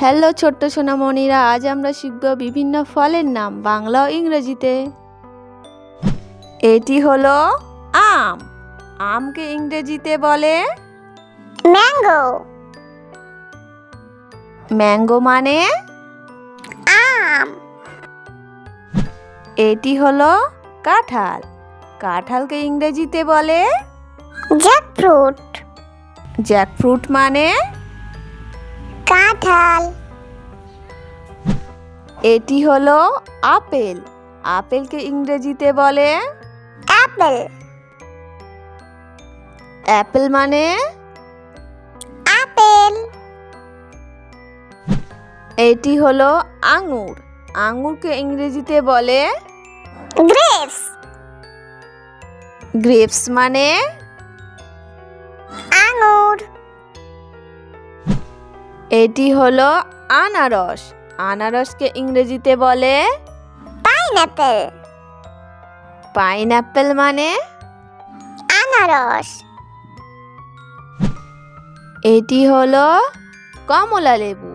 Hello ছোট্ট সোনামণিরা, আজ আমরা শিখব বিভিন্ন ফলের নাম বাংলা ও ইংরেজিতে। এটি হলো আম। আমকে ইংরেজিতে বলে ম্যাঙ্গো। ম্যাঙ্গো মানে আম। এটি হলো কাঁঠাল। কাঁঠালকে ইংরেজিতে বলে জ্যাকফ্রুট। জ্যাকফ্রুট মানে কাঁঠাল। এটি হলো আপেল। আপেলকে ইংরেজিতে বলে অ্যাপেল। অ্যাপেল মানে আপেল। এটি হলো আঙুর। আঙুরকে ইংরেজিতে বলে গ্রেপস। গ্রেপস মানে আঙুর। এটি হলো আনারস। আনারসকে ইংরেজিতে বলে পাইনঅ্যাপেল। পাইনঅ্যাপেল মানে আনারস। এটি হলো কমলা লেবু।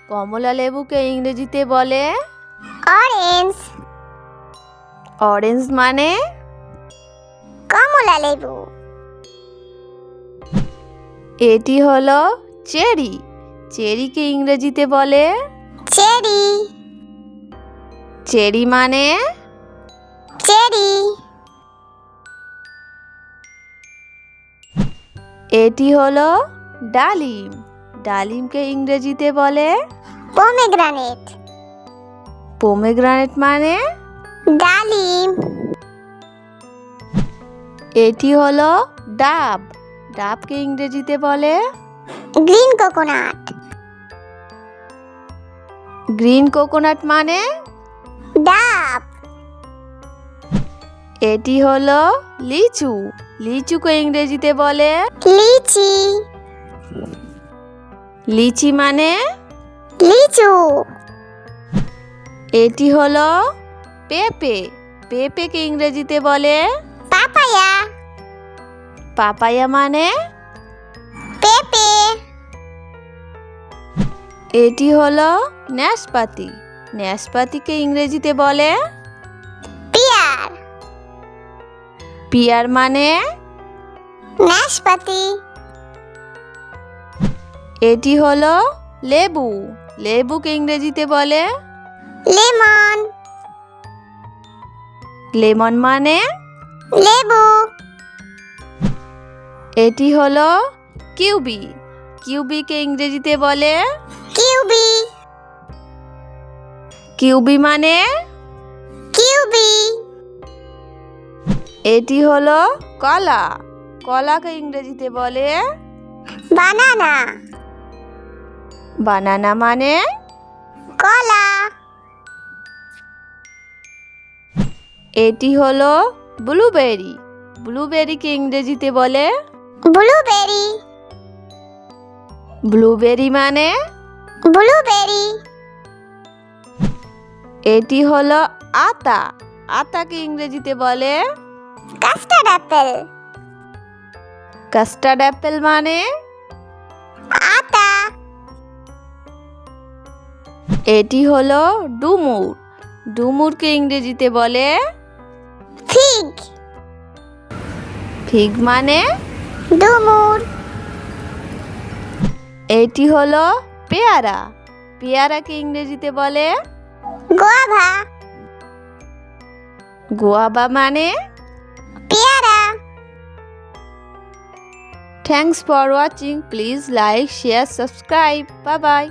কমলা লেবুকে ইংরেজিতে বলে অরেঞ্জ। অরেঞ্জ মানে কমলা লেবু। এটি হলো চেরি। চেরিকে ইংরেজিতে বলে চেরি। চেরি মানে চেরি। এটি হলো ডালিম। ডালিমকে ইংরেজিতে বলে পমিগ্রানেট। পোমেগ্রানেট মানে ডালিম। এটি হলো ডাব। ডাবকে ইংরেজিতে বলে গ্রিন কোকোনাট। গ্রিন কোকোনাট মানে ডাব। এটি হলো লিচু। লিচুকে ইংরেজিতে বলে লিচি। লিচি মানে লিচু। এটি হলো পেঁপে। পেঁপেকে ইংরেজিতে বলে পাপায়া। পাপায়া মানে পেঁপে। এটি হলো নাশপাতি। নাশপাতিকে ইংরেজিতে বলে পিয়ার। পিয়ার মানে নাশপাতি। এটি হলো লেবু। লেবুকে ইংরেজিতে বলে লেমন। লেমন মানে লেবু। এটি হলো কিউবি। কিউবিকে ইংরেজিতে বলে কিউবি। কিউবি মানে কিউবি। এটি হলো কলা। কলাকে ইংরেজিতে বলে বানানা। বানানা মানে কলা। এটি হলো ব্লুবেরি। ব্লুবেরিকে ইংরেজিতে বলে ব্লুবেরি। ব্লুবেরি মানে ব্লুবেরি। এটি হলো আতা। আতাকে ইংরেজিতে বলে কাস্টার্ড অ্যাপেল। কাস্টার্ড অ্যাপেল মানে আতা। এটি হলো ডুমুর। ডুমুরকে ইংরেজিতে বলে ফিগ। ফিগ মানে ডুমুর। এটি হলো পেয়ারা। পেয়ারাকে ইংরেজিতে বলে গোয়াভা। গোয়াবা মানে পেয়ারা। Thanks for watching. Please like, share, subscribe. Bye bye.